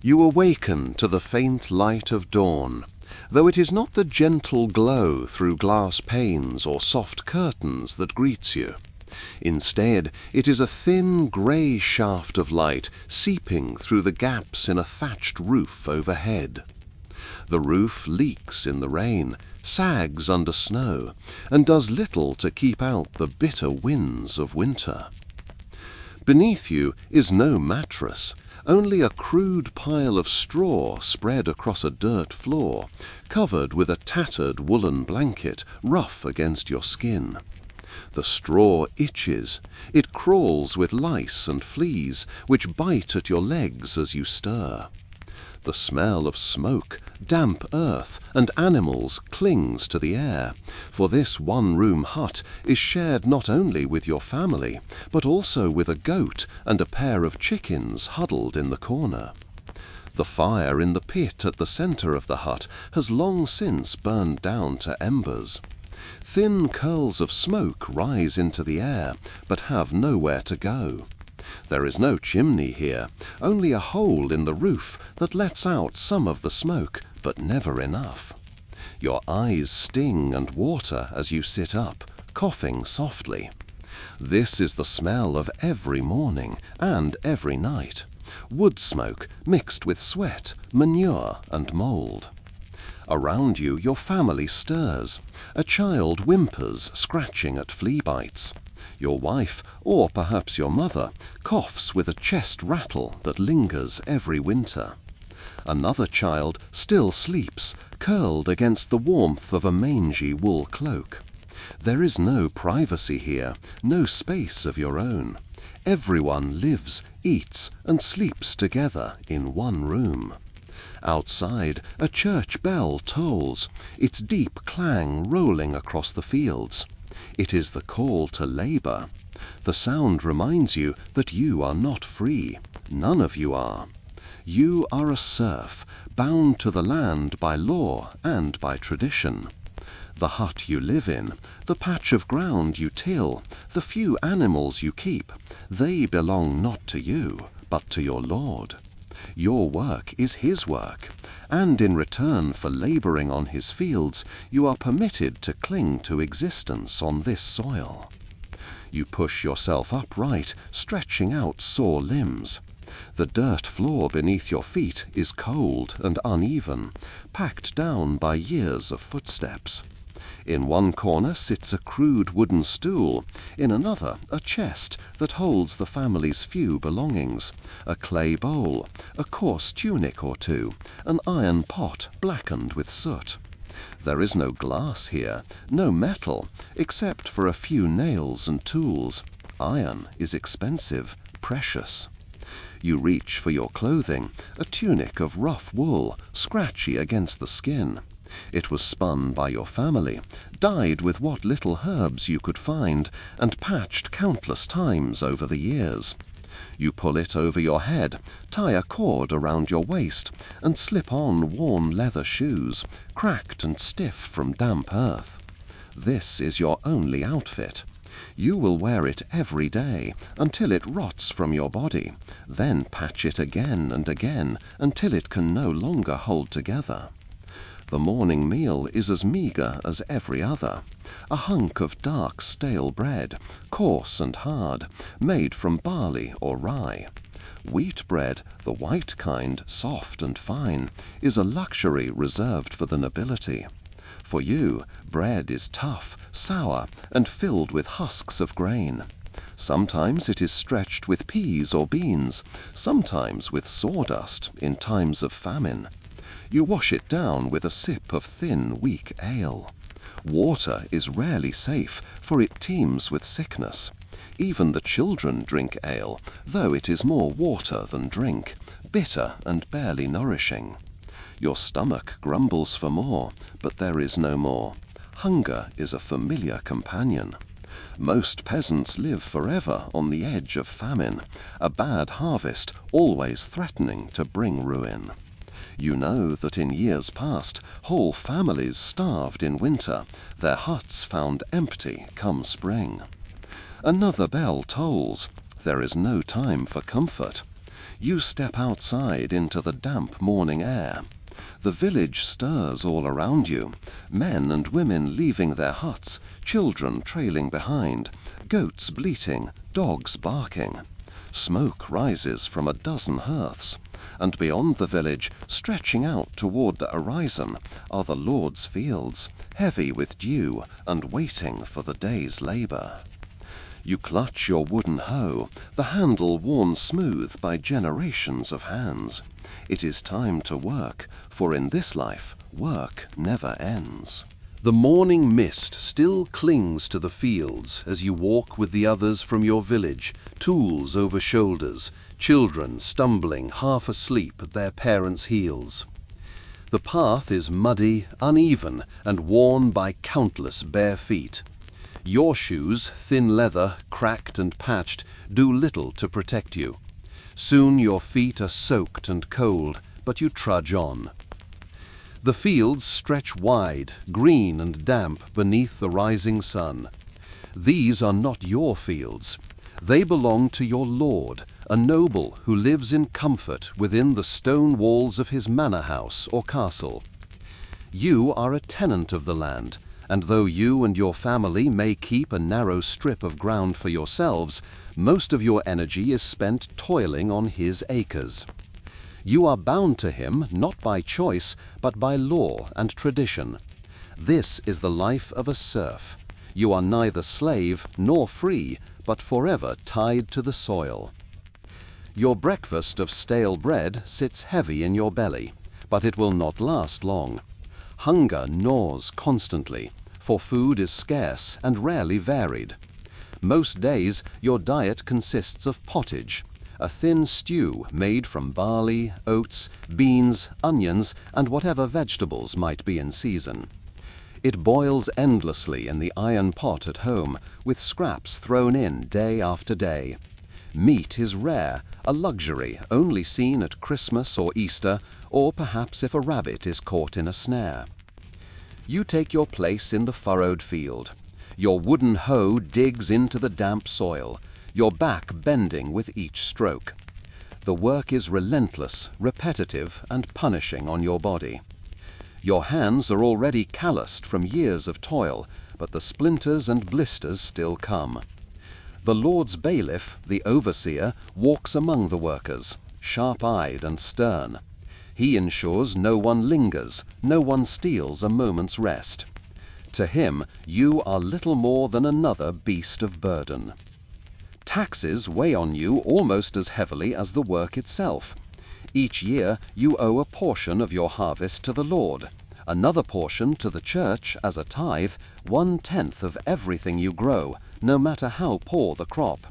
You awaken to the faint light of dawn, though it is not the gentle glow through glass panes or soft curtains that greets you. Instead, it is a thin grey shaft of light seeping through the gaps in a thatched roof overhead. The roof leaks in the rain, sags under snow, and does little to keep out the bitter winds of winter. Beneath you is no mattress, only a crude pile of straw spread across a dirt floor, covered with a tattered woolen blanket rough against your skin. The straw itches. It crawls with lice and fleas, which bite at your legs as you stir. The smell of smoke, damp earth, and animals clings to the air, for this one-room hut is shared not only with your family, but also with a goat and a pair of chickens huddled in the corner. The fire in the pit at the centre of the hut has long since burned down to embers. Thin curls of smoke rise into the air, but have nowhere to go. There is no chimney here, only a hole in the roof that lets out some of the smoke, but never enough. Your eyes sting and water as you sit up, coughing softly. This is the smell of every morning and every night. Wood smoke mixed with sweat, manure and mould. Around you, your family stirs. A child whimpers, scratching at flea bites. Your wife, or perhaps your mother, coughs with a chest rattle that lingers every winter. Another child still sleeps, curled against the warmth of a mangy wool cloak. There is no privacy here, no space of your own. Everyone lives, eats, and sleeps together in one room. Outside, a church bell tolls, its deep clang rolling across the fields. It is the call to labour. The sound reminds you that you are not free. None of you are. You are a serf, bound to the land by law and by tradition. The hut you live in, the patch of ground you till, the few animals you keep, they belong not to you, but to your Lord. Your work is his work, and in return for labouring on his fields, you are permitted to cling to existence on this soil. You push yourself upright, stretching out sore limbs. The dirt floor beneath your feet is cold and uneven, packed down by years of footsteps. In one corner sits a crude wooden stool, in another a chest that holds the family's few belongings, a clay bowl, a coarse tunic or two, an iron pot blackened with soot. There is no glass here, no metal, except for a few nails and tools. Iron is expensive, precious. You reach for your clothing, a tunic of rough wool, scratchy against the skin. It was spun by your family, dyed with what little herbs you could find, and patched countless times over the years. You pull it over your head, tie a cord around your waist, and slip on worn leather shoes, cracked and stiff from damp earth. This is your only outfit. You will wear it every day until it rots from your body, then patch it again and again until it can no longer hold together. The morning meal is as meager as every other, a hunk of dark stale bread, coarse and hard, made from barley or rye. Wheat bread, the white kind, soft and fine, is a luxury reserved for the nobility. For you, bread is tough, sour, and filled with husks of grain. Sometimes it is stretched with peas or beans, sometimes with sawdust in times of famine. You wash it down with a sip of thin, weak ale. Water is rarely safe, for it teems with sickness. Even the children drink ale, though it is more water than drink, bitter and barely nourishing. Your stomach grumbles for more, but there is no more. Hunger is a familiar companion. Most peasants live forever on the edge of famine, a bad harvest always threatening to bring ruin. You know that in years past, whole families starved in winter, their huts found empty come spring. Another bell tolls. There is no time for comfort. You step outside into the damp morning air. The village stirs all around you, men and women leaving their huts, children trailing behind, goats bleating, dogs barking. Smoke rises from a dozen hearths, and beyond the village, stretching out toward the horizon, are the Lord's fields, heavy with dew and waiting for the day's labour. You clutch your wooden hoe, the handle worn smooth by generations of hands. It is time to work, for in this life, work never ends. The morning mist still clings to the fields as you walk with the others from your village, tools over shoulders, children stumbling half asleep at their parents' heels. The path is muddy, uneven, and worn by countless bare feet. Your shoes, thin leather, cracked and patched, do little to protect you. Soon your feet are soaked and cold, but you trudge on. The fields stretch wide, green and damp beneath the rising sun. These are not your fields. They belong to your Lord, a noble who lives in comfort within the stone walls of his manor house or castle. You are a tenant of the land, and though you and your family may keep a narrow strip of ground for yourselves, most of your energy is spent toiling on his acres. You are bound to him not by choice, but by law and tradition. This is the life of a serf. You are neither slave nor free, but forever tied to the soil. Your breakfast of stale bread sits heavy in your belly, but it will not last long. Hunger gnaws constantly, for food is scarce and rarely varied. Most days your diet consists of pottage, a thin stew made from barley, oats, beans, onions, and whatever vegetables might be in season. It boils endlessly in the iron pot at home, with scraps thrown in day after day. Meat is rare, a luxury only seen at Christmas or Easter, or perhaps if a rabbit is caught in a snare. You take your place in the furrowed field. Your wooden hoe digs into the damp soil, your back bending with each stroke. The work is relentless, repetitive, and punishing on your body. Your hands are already calloused from years of toil, but the splinters and blisters still come. The Lord's bailiff, the overseer, walks among the workers, sharp-eyed and stern. He ensures no one lingers, no one steals a moment's rest. To him, you are little more than another beast of burden. Taxes weigh on you almost as heavily as the work itself. Each year you owe a portion of your harvest to the Lord, another portion to the church as a tithe, 1/10 of everything you grow, no matter how poor the crop.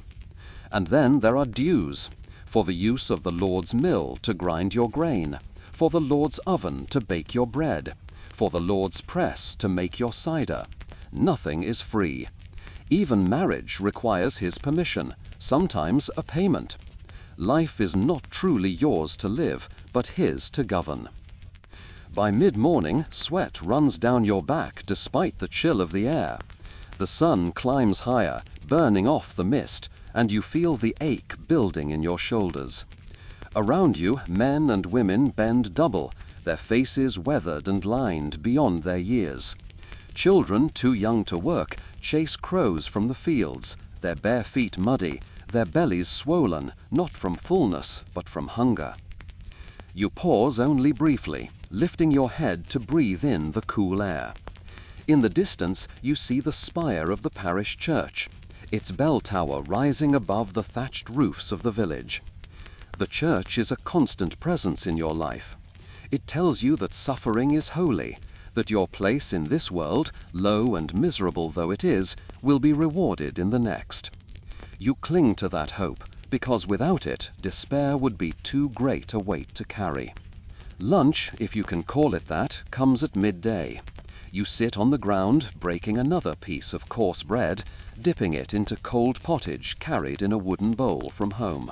And then there are dues, for the use of the Lord's mill to grind your grain, for the Lord's oven to bake your bread, for the Lord's press to make your cider. Nothing is free. Even marriage requires his permission, sometimes a payment. Life is not truly yours to live, but his to govern. By mid-morning, sweat runs down your back despite the chill of the air. The sun climbs higher, burning off the mist, and you feel the ache building in your shoulders. Around you, men and women bend double, their faces weathered and lined beyond their years. Children too young to work chase crows from the fields, their bare feet muddy, their bellies swollen, not from fullness, but from hunger. You pause only briefly, lifting your head to breathe in the cool air. In the distance, you see the spire of the parish church, its bell tower rising above the thatched roofs of the village. The church is a constant presence in your life. It tells you that suffering is holy, that your place in this world, low and miserable though it is, will be rewarded in the next. You cling to that hope, because without it, despair would be too great a weight to carry. Lunch, if you can call it that, comes at midday. You sit on the ground, breaking another piece of coarse bread, dipping it into cold pottage carried in a wooden bowl from home.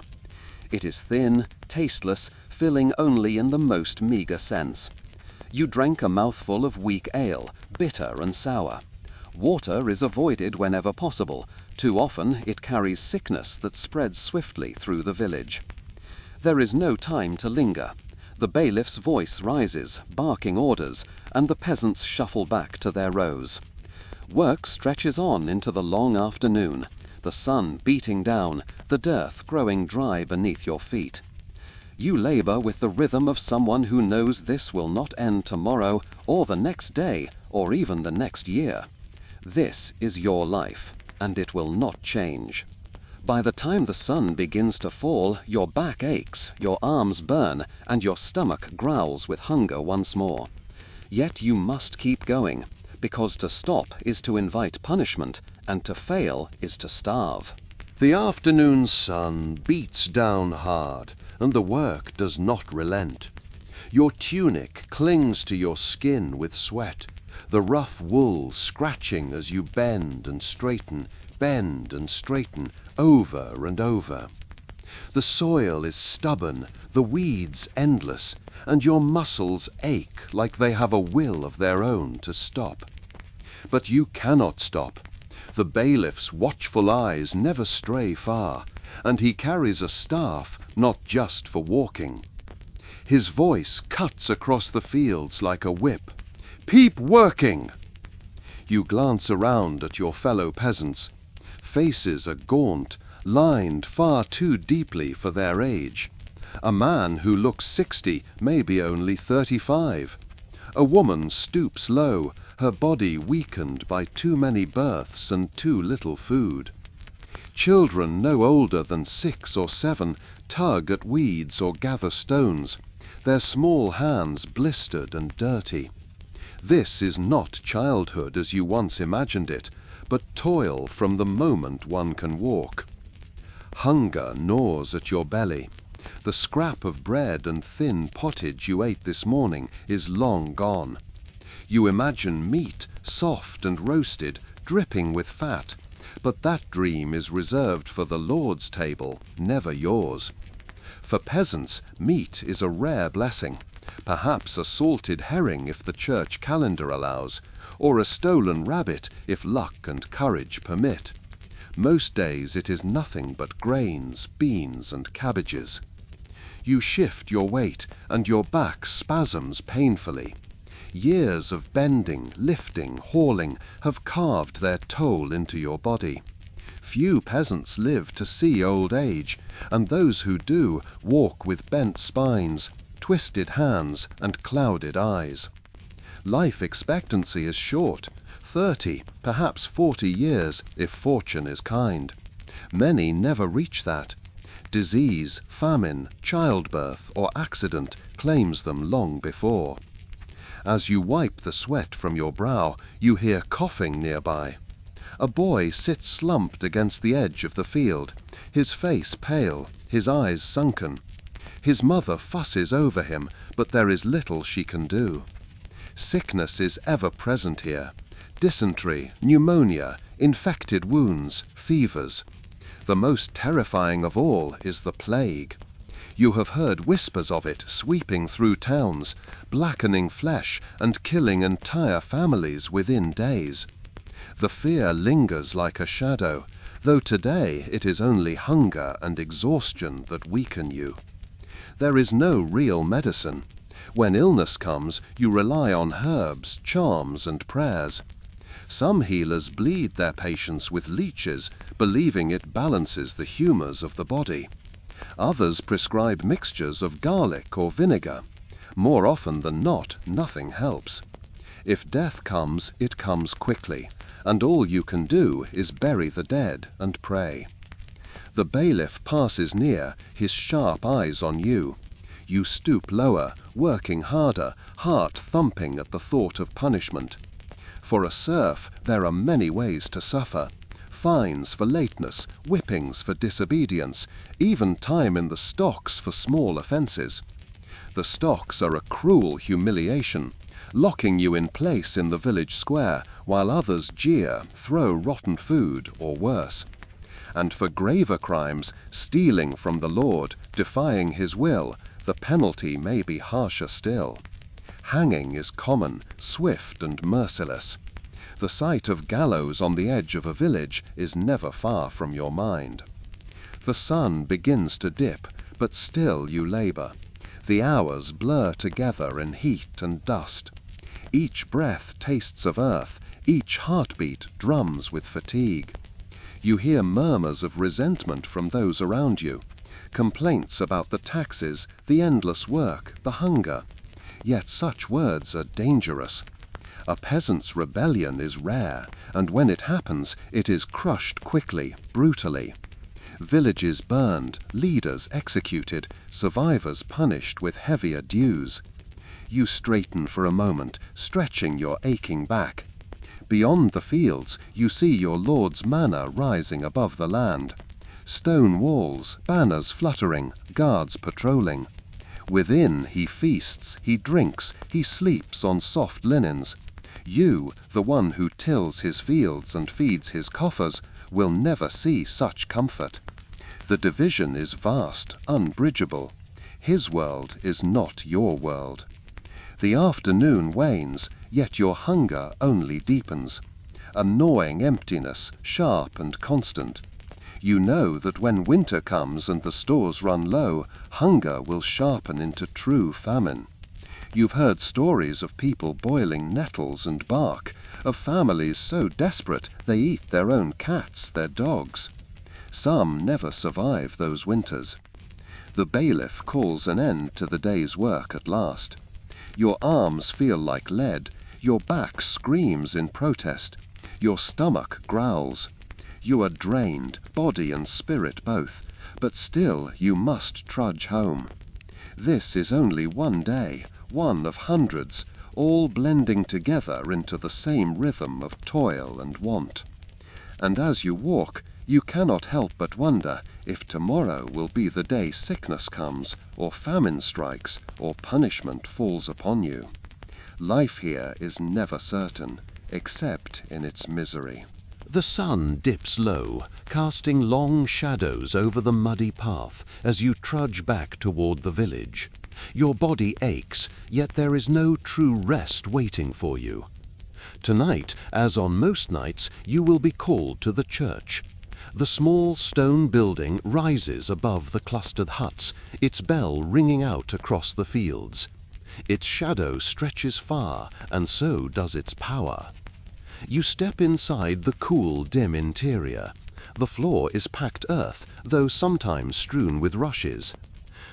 It is thin, tasteless, filling only in the most meager sense. You drank a mouthful of weak ale, bitter and sour. Water is avoided whenever possible. Too often it carries sickness that spreads swiftly through the village. There is no time to linger. The bailiff's voice rises, barking orders, and the peasants shuffle back to their rows. Work stretches on into the long afternoon, the sun beating down, the dearth growing dry beneath your feet. You labor with the rhythm of someone who knows this will not end tomorrow, or the next day, or even the next year. This is your life, and it will not change. By the time the sun begins to fall, your back aches, your arms burn, and your stomach growls with hunger once more. Yet you must keep going, because to stop is to invite punishment, and to fail is to starve. The afternoon sun beats down hard, and the work does not relent. Your tunic clings to your skin with sweat, the rough wool scratching as you bend and straighten, over and over. The soil is stubborn, the weeds endless, and your muscles ache like they have a will of their own to stop. But you cannot stop. The bailiff's watchful eyes never stray far, and he carries a staff not just for walking. His voice cuts across the fields like a whip. "Keep working!" You glance around at your fellow peasants. Faces are gaunt, lined far too deeply for their age. A man who looks 60 may be only 35. A woman stoops low, her body weakened by too many births and too little food. Children no older than 6 or 7 tug at weeds or gather stones, their small hands blistered and dirty. This is not childhood as you once imagined it, but toil from the moment one can walk. Hunger gnaws at your belly. The scrap of bread and thin pottage you ate this morning is long gone. You imagine meat, soft and roasted, dripping with fat, but that dream is reserved for the Lord's table, never yours. For peasants, meat is a rare blessing, perhaps a salted herring if the church calendar allows, or a stolen rabbit if luck and courage permit. Most days it is nothing but grains, beans and cabbages. You shift your weight, and your back spasms painfully. Years of bending, lifting, hauling have carved their toll into your body. Few peasants live to see old age, and those who do walk with bent spines, twisted hands and clouded eyes. Life expectancy is short, 30, perhaps 40 years if fortune is kind. Many never reach that. Disease, famine, childbirth or accident claims them long before. As you wipe the sweat from your brow, you hear coughing nearby. A boy sits slumped against the edge of the field, his face pale, his eyes sunken. His mother fusses over him, but there is little she can do. Sickness is ever present here. Dysentery, pneumonia, infected wounds, fevers. The most terrifying of all is the plague. You have heard whispers of it sweeping through towns, blackening flesh and killing entire families within days. The fear lingers like a shadow, though today it is only hunger and exhaustion that weaken you. There is no real medicine. When illness comes, you rely on herbs, charms and prayers. Some healers bleed their patients with leeches, believing it balances the humours of the body. Others prescribe mixtures of garlic or vinegar. More often than not, nothing helps. If death comes, it comes quickly, and all you can do is bury the dead and pray. The bailiff passes near, his sharp eyes on you. You stoop lower, working harder, heart thumping at the thought of punishment. For a serf, there are many ways to suffer. Fines for lateness, whippings for disobedience, even time in the stocks for small offences. The stocks are a cruel humiliation, locking you in place in the village square, while others jeer, throw rotten food, or worse. And for graver crimes, stealing from the Lord, defying his will, the penalty may be harsher still. Hanging is common, swift and merciless. The sight of gallows on the edge of a village is never far from your mind. The sun begins to dip, but still you labour. The hours blur together in heat and dust. Each breath tastes of earth, each heartbeat drums with fatigue. You hear murmurs of resentment from those around you, complaints about the taxes, the endless work, the hunger. Yet such words are dangerous. A peasant's rebellion is rare, and when it happens, it is crushed quickly, brutally. Villages burned, leaders executed, survivors punished with heavier dues. You straighten for a moment, stretching your aching back. Beyond the fields, you see your Lord's manor rising above the land. Stone walls, banners fluttering, guards patrolling. Within he feasts, he drinks, he sleeps on soft linens. You, the one who tills his fields and feeds his coffers, will never see such comfort. The division is vast, unbridgeable. His world is not your world. The afternoon wanes, yet your hunger only deepens. A gnawing emptiness, sharp and constant. You know that when winter comes and the stores run low, hunger will sharpen into true famine. You've heard stories of people boiling nettles and bark, of families so desperate they eat their own cats, their dogs. Some never survive those winters. The bailiff calls an end to the day's work at last. Your arms feel like lead, your back screams in protest, your stomach growls. You are drained, body and spirit both, but still you must trudge home. This is only one day, one of hundreds, all blending together into the same rhythm of toil and want. And as you walk, you cannot help but wonder if tomorrow will be the day sickness comes, or famine strikes, or punishment falls upon you. Life here is never certain, except in its misery. The sun dips low, casting long shadows over the muddy path as you trudge back toward the village. Your body aches, yet there is no true rest waiting for you. Tonight, as on most nights, you will be called to the church. The small stone building rises above the clustered huts, its bell ringing out across the fields. Its shadow stretches far, and so does its power. You step inside the cool, dim interior. The floor is packed earth, though sometimes strewn with rushes.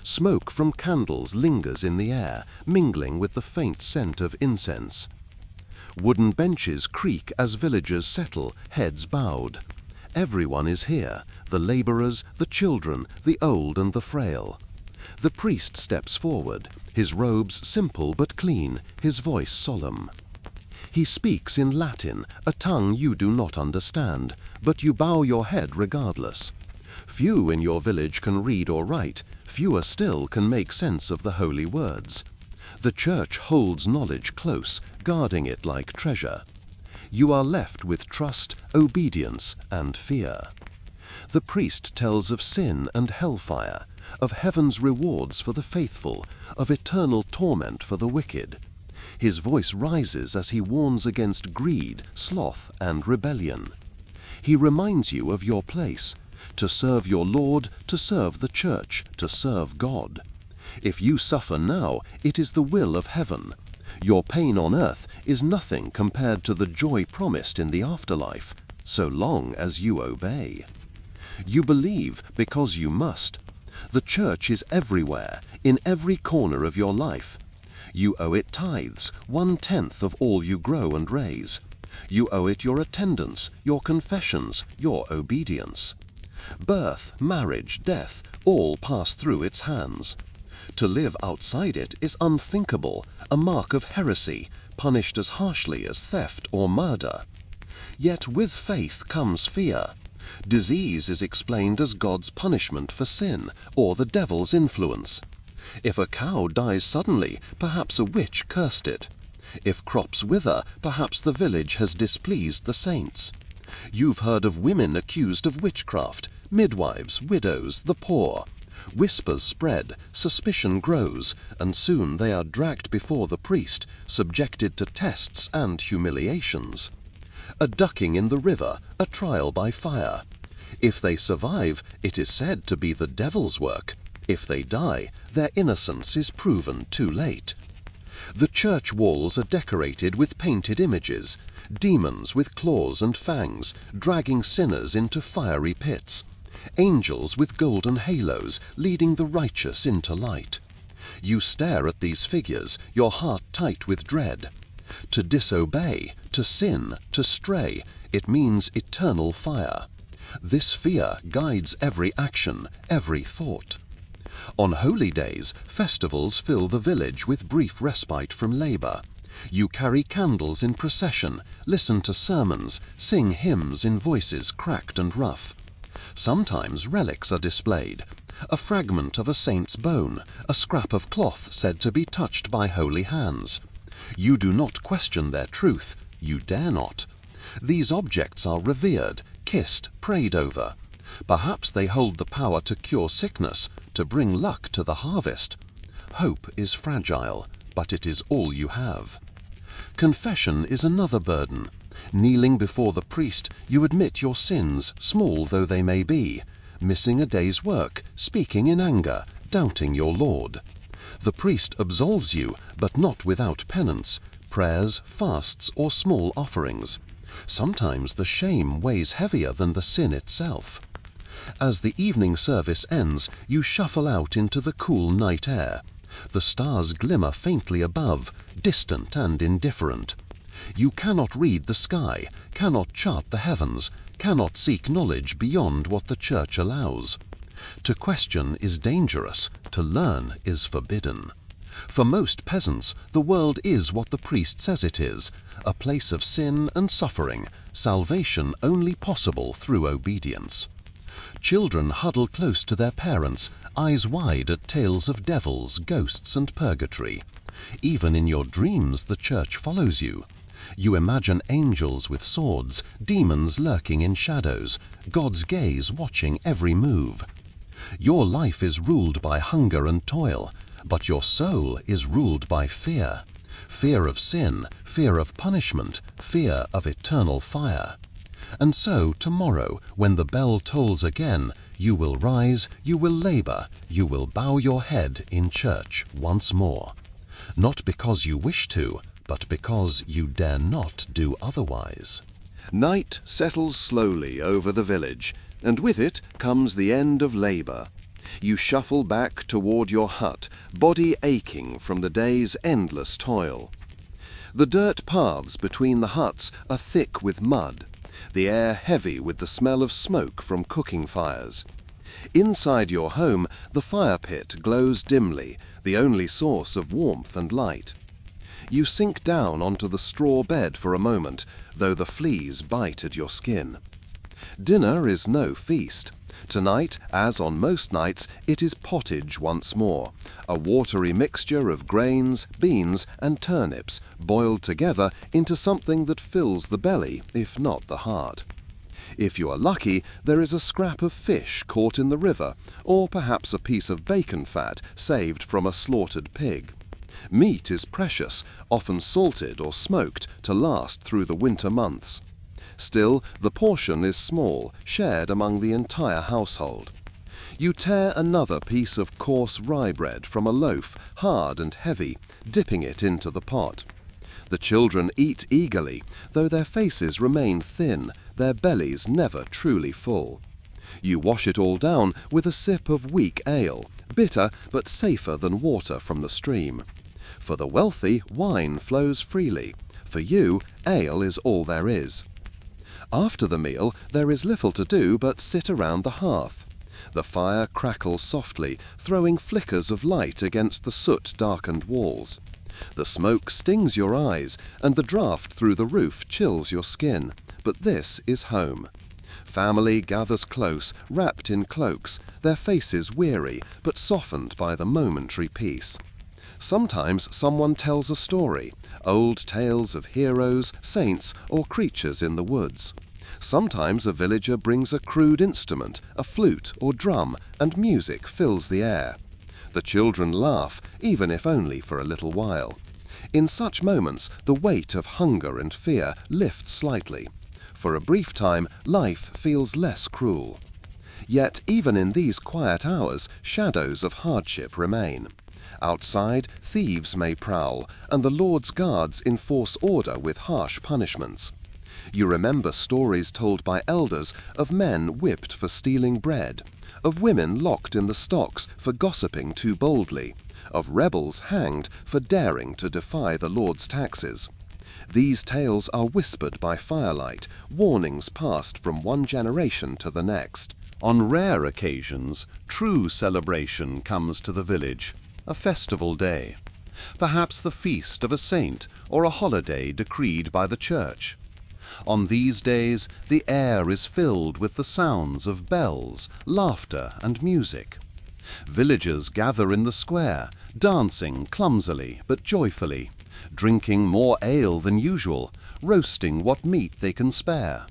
Smoke from candles lingers in the air, mingling with the faint scent of incense. Wooden benches creak as villagers settle, heads bowed. Everyone is here, the laborers, the children, the old and the frail. The priest steps forward, his robes simple but clean, his voice solemn. He speaks in Latin, a tongue you do not understand, but you bow your head regardless. Few in your village can read or write, fewer still can make sense of the holy words. The church holds knowledge close, guarding it like treasure. You are left with trust, obedience, and fear. The priest tells of sin and hellfire, of heaven's rewards for the faithful, of eternal torment for the wicked. His voice rises as he warns against greed, sloth, and rebellion. He reminds you of your place, to serve your Lord, to serve the church, to serve God. If you suffer now, it is the will of heaven. Your pain on earth is nothing compared to the joy promised in the afterlife, so long as you obey. You believe because you must. The church is everywhere, in every corner of your life. You owe it tithes, 1/10 of all you grow and raise. You owe it your attendance, your confessions, your obedience. Birth, marriage, death, all pass through its hands. To live outside it is unthinkable, a mark of heresy, punished as harshly as theft or murder. Yet with faith comes fear. Disease is explained as God's punishment for sin, or the devil's influence. If a cow dies suddenly, perhaps a witch cursed it. If crops wither, perhaps the village has displeased the saints. You've heard of women accused of witchcraft, midwives, widows, the poor. Whispers spread, suspicion grows, and soon they are dragged before the priest, subjected to tests and humiliations. A ducking in the river, a trial by fire. If they survive, it is said to be the devil's work. If they die, their innocence is proven too late. The church walls are decorated with painted images, demons with claws and fangs, dragging sinners into fiery pits, angels with golden halos leading the righteous into light. You stare at these figures, your heart tight with dread. To disobey, to sin, to stray, it means eternal fire. This fear guides every action, every thought. On holy days, festivals fill the village with brief respite from labor. You carry candles in procession, listen to sermons, sing hymns in voices cracked and rough. Sometimes relics are displayed. A fragment of a saint's bone, a scrap of cloth said to be touched by holy hands. You do not question their truth, you dare not. These objects are revered, kissed, prayed over. Perhaps they hold the power to cure sickness, to bring luck to the harvest. Hope is fragile, but it is all you have. Confession is another burden. Kneeling before the priest, you admit your sins, small though they may be, missing a day's work, speaking in anger, doubting your Lord. The priest absolves you, but not without penance, prayers, fasts, or small offerings. Sometimes the shame weighs heavier than the sin itself. As the evening service ends, you shuffle out into the cool night air. The stars glimmer faintly above, distant and indifferent. You cannot read the sky, cannot chart the heavens, cannot seek knowledge beyond what the church allows. To question is dangerous, to learn is forbidden. For most peasants, the world is what the priest says it is, a place of sin and suffering, salvation only possible through obedience. Children huddle close to their parents, eyes wide at tales of devils, ghosts, and purgatory. Even in your dreams the church follows you. You imagine angels with swords, demons lurking in shadows, God's gaze watching every move. Your life is ruled by hunger and toil, but your soul is ruled by fear. Fear of sin, fear of punishment, fear of eternal fire. And so tomorrow, when the bell tolls again, you will rise, you will labor, you will bow your head in church once more. Not because you wish to, but because you dare not do otherwise. Night settles slowly over the village, and with it comes the end of labor. You shuffle back toward your hut, body aching from the day's endless toil. The dirt paths between the huts are thick with mud, the air heavy with the smell of smoke from cooking fires. Inside your home, the fire pit glows dimly, the only source of warmth and light. You sink down onto the straw bed for a moment, though the fleas bite at your skin. Dinner is no feast. Tonight, as on most nights, it is pottage once more, a watery mixture of grains, beans, and turnips, boiled together into something that fills the belly, if not the heart. If you are lucky, there is a scrap of fish caught in the river, or perhaps a piece of bacon fat saved from a slaughtered pig. Meat is precious, often salted or smoked to last through the winter months. Still, the portion is small, shared among the entire household. You tear another piece of coarse rye bread from a loaf, hard and heavy, dipping it into the pot. The children eat eagerly, though their faces remain thin, their bellies never truly full. You wash it all down with a sip of weak ale, bitter but safer than water from the stream. For the wealthy, wine flows freely. For you, ale is all there is. After the meal, there is little to do but sit around the hearth. The fire crackles softly, throwing flickers of light against the soot-darkened walls. The smoke stings your eyes, and the draught through the roof chills your skin. But this is home. Family gathers close, wrapped in cloaks, their faces weary, but softened by the momentary peace. Sometimes someone tells a story, old tales of heroes, saints, or creatures in the woods. Sometimes a villager brings a crude instrument, a flute or drum, and music fills the air. The children laugh, even if only for a little while. In such moments, the weight of hunger and fear lifts slightly. For a brief time, life feels less cruel. Yet even in these quiet hours, shadows of hardship remain. Outside, thieves may prowl, and the Lord's guards enforce order with harsh punishments. You remember stories told by elders of men whipped for stealing bread, of women locked in the stocks for gossiping too boldly, of rebels hanged for daring to defy the Lord's taxes. These tales are whispered by firelight, warnings passed from one generation to the next. On rare occasions, true celebration comes to the village, a festival day, perhaps the feast of a saint or a holiday decreed by the church. On these days, the air is filled with the sounds of bells, laughter, and music. Villagers gather in the square, dancing clumsily but joyfully, drinking more ale than usual, roasting what meat they can spare.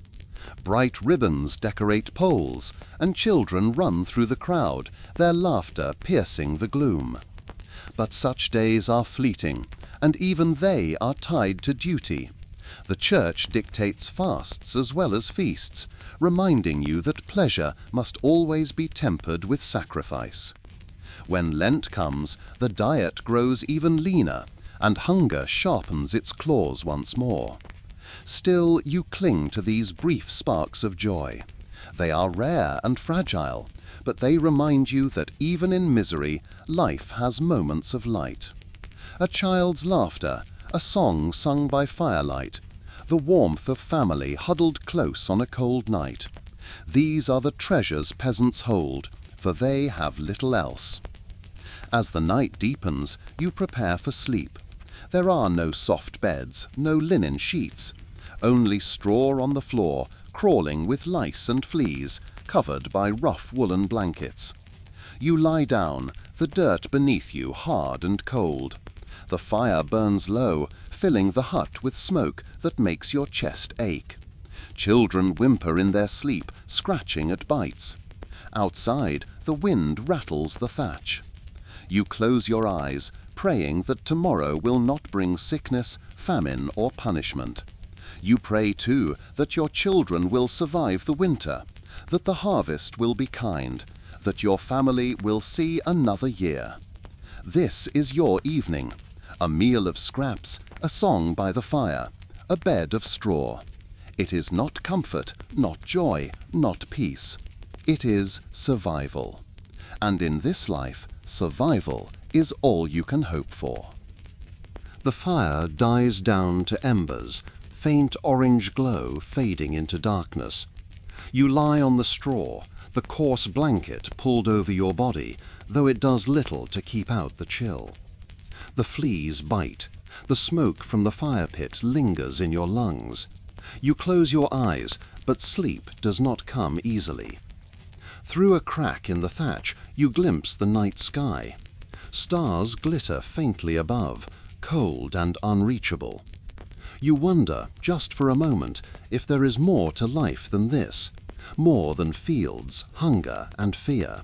Bright ribbons decorate poles, and children run through the crowd, their laughter piercing the gloom. But such days are fleeting, and even they are tied to duty. The church dictates fasts as well as feasts, reminding you that pleasure must always be tempered with sacrifice. When Lent comes, the diet grows even leaner, and hunger sharpens its claws once more. Still, you cling to these brief sparks of joy. They are rare and fragile, but they remind you that even in misery, life has moments of light. A child's laughter, a song sung by firelight, the warmth of family huddled close on a cold night. These are the treasures peasants hold, for they have little else. As the night deepens, you prepare for sleep. There are no soft beds, no linen sheets, only straw on the floor, crawling with lice and fleas, covered by rough woolen blankets. You lie down, the dirt beneath you hard and cold. The fire burns low, filling the hut with smoke that makes your chest ache. Children whimper in their sleep, scratching at bites. Outside, the wind rattles the thatch. You close your eyes, praying that tomorrow will not bring sickness, famine, or punishment. You pray, too, that your children will survive the winter, that the harvest will be kind, that your family will see another year. This is your evening, a meal of scraps, a song by the fire, a bed of straw. It is not comfort, not joy, not peace. It is survival. And in this life, survival is all you can hope for. The fire dies down to embers, faint orange glow fading into darkness. You lie on the straw, the coarse blanket pulled over your body, though it does little to keep out the chill. The fleas bite. The smoke from the fire pit lingers in your lungs. You close your eyes, but sleep does not come easily. Through a crack in the thatch, you glimpse the night sky. Stars glitter faintly above, cold and unreachable. You wonder, just for a moment, if there is more to life than this, more than fields, hunger, and fear.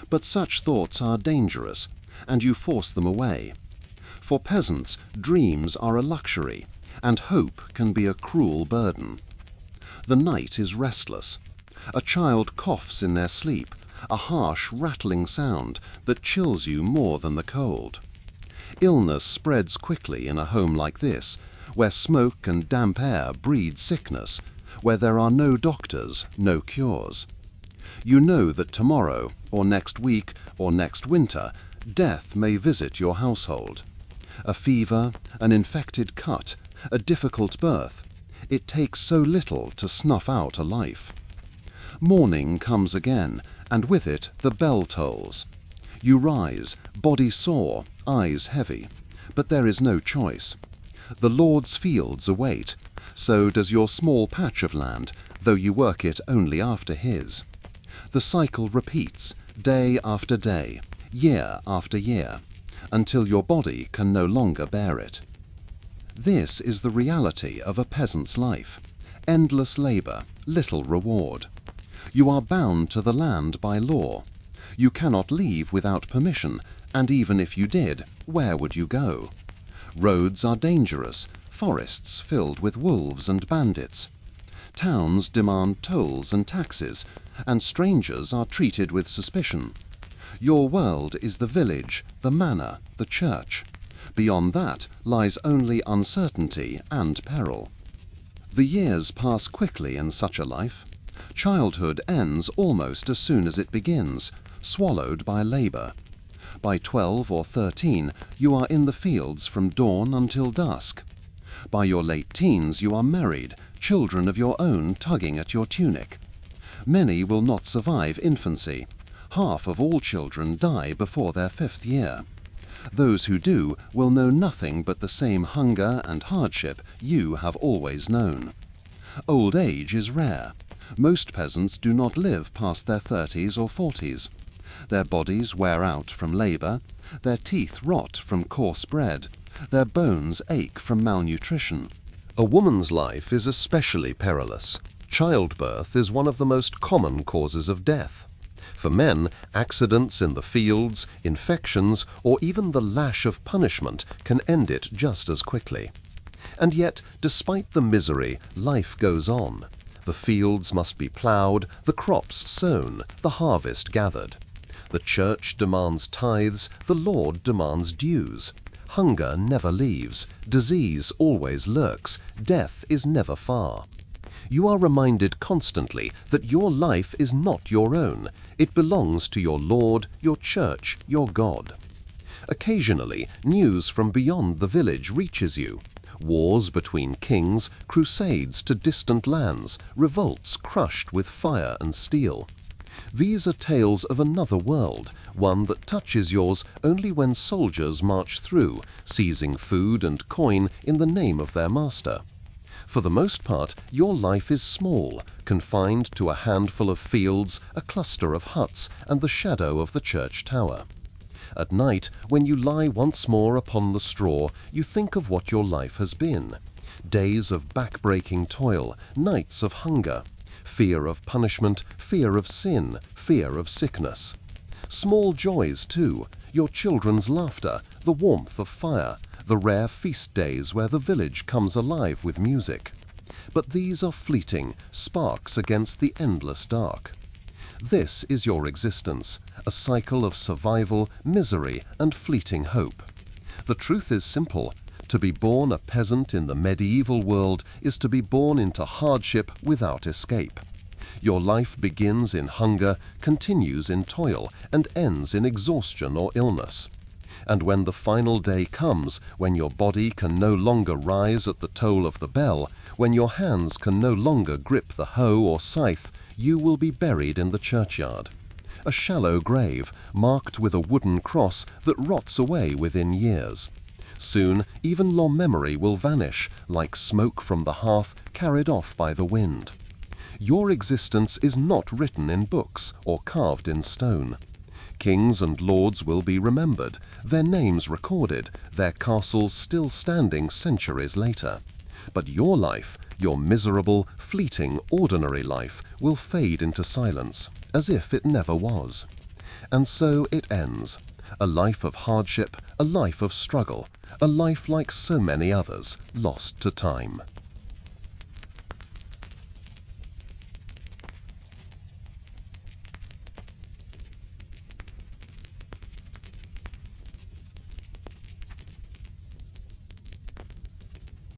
But such thoughts are dangerous, and you force them away. For peasants, dreams are a luxury, and hope can be a cruel burden. The night is restless. A child coughs in their sleep, a harsh, rattling sound that chills you more than the cold. Illness spreads quickly in a home like this, where smoke and damp air breed sickness, where there are no doctors, no cures. You know that tomorrow, or next week, or next winter, death may visit your household. A fever, an infected cut, a difficult birth. It takes so little to snuff out a life. Morning comes again, and with it the bell tolls. You rise, body sore, eyes heavy, but there is no choice. The Lord's fields await, so does your small patch of land, though you work it only after His. The cycle repeats, day after day, year after year, until your body can no longer bear it. This is the reality of a peasant's life. Endless labor, little reward. You are bound to the land by law. You cannot leave without permission, and even if you did, where would you go? Roads are dangerous, forests filled with wolves and bandits. Towns demand tolls and taxes, and strangers are treated with suspicion. Your world is the village, the manor, the church. Beyond that lies only uncertainty and peril. The years pass quickly in such a life. Childhood ends almost as soon as it begins, swallowed by labour. By 12 or 13, you are in the fields from dawn until dusk. By your late teens, you are married, children of your own tugging at your tunic. Many will not survive infancy. Half of all children die before their 5th year. Those who do will know nothing but the same hunger and hardship you have always known. Old age is rare. Most peasants do not live past their 30s or 40s. Their bodies wear out from labour, their teeth rot from coarse bread, their bones ache from malnutrition. A woman's life is especially perilous. Childbirth is one of the most common causes of death. For men, accidents in the fields, infections, or even the lash of punishment can end it just as quickly. And yet, despite the misery, life goes on. The fields must be ploughed, the crops sown, the harvest gathered. The church demands tithes, the Lord demands dues. Hunger never leaves, disease always lurks, death is never far. You are reminded constantly that your life is not your own. It belongs to your Lord, your church, your God. Occasionally, news from beyond the village reaches you. Wars between kings, crusades to distant lands, revolts crushed with fire and steel. These are tales of another world, one that touches yours only when soldiers march through, seizing food and coin in the name of their master. For the most part, your life is small, confined to a handful of fields, a cluster of huts, and the shadow of the church tower. At night, when you lie once more upon the straw, you think of what your life has been. Days of back-breaking toil, nights of hunger, fear of punishment, fear of sin, fear of sickness. Small joys, too, your children's laughter, the warmth of fire, the rare feast days where the village comes alive with music. But these are fleeting, sparks against the endless dark. This is your existence, a cycle of survival, misery, and fleeting hope. The truth is simple. To be born a peasant in the medieval world is to be born into hardship without escape. Your life begins in hunger, continues in toil, and ends in exhaustion or illness. And when the final day comes, when your body can no longer rise at the toll of the bell, when your hands can no longer grip the hoe or scythe, you will be buried in the churchyard. A shallow grave, marked with a wooden cross that rots away within years. Soon, even your memory will vanish, like smoke from the hearth carried off by the wind. Your existence is not written in books or carved in stone. Kings and lords will be remembered, their names recorded, their castles still standing centuries later. But your life, your miserable, fleeting, ordinary life, will fade into silence, as if it never was. And so it ends. A life of hardship, a life of struggle, a life like so many others, lost to time.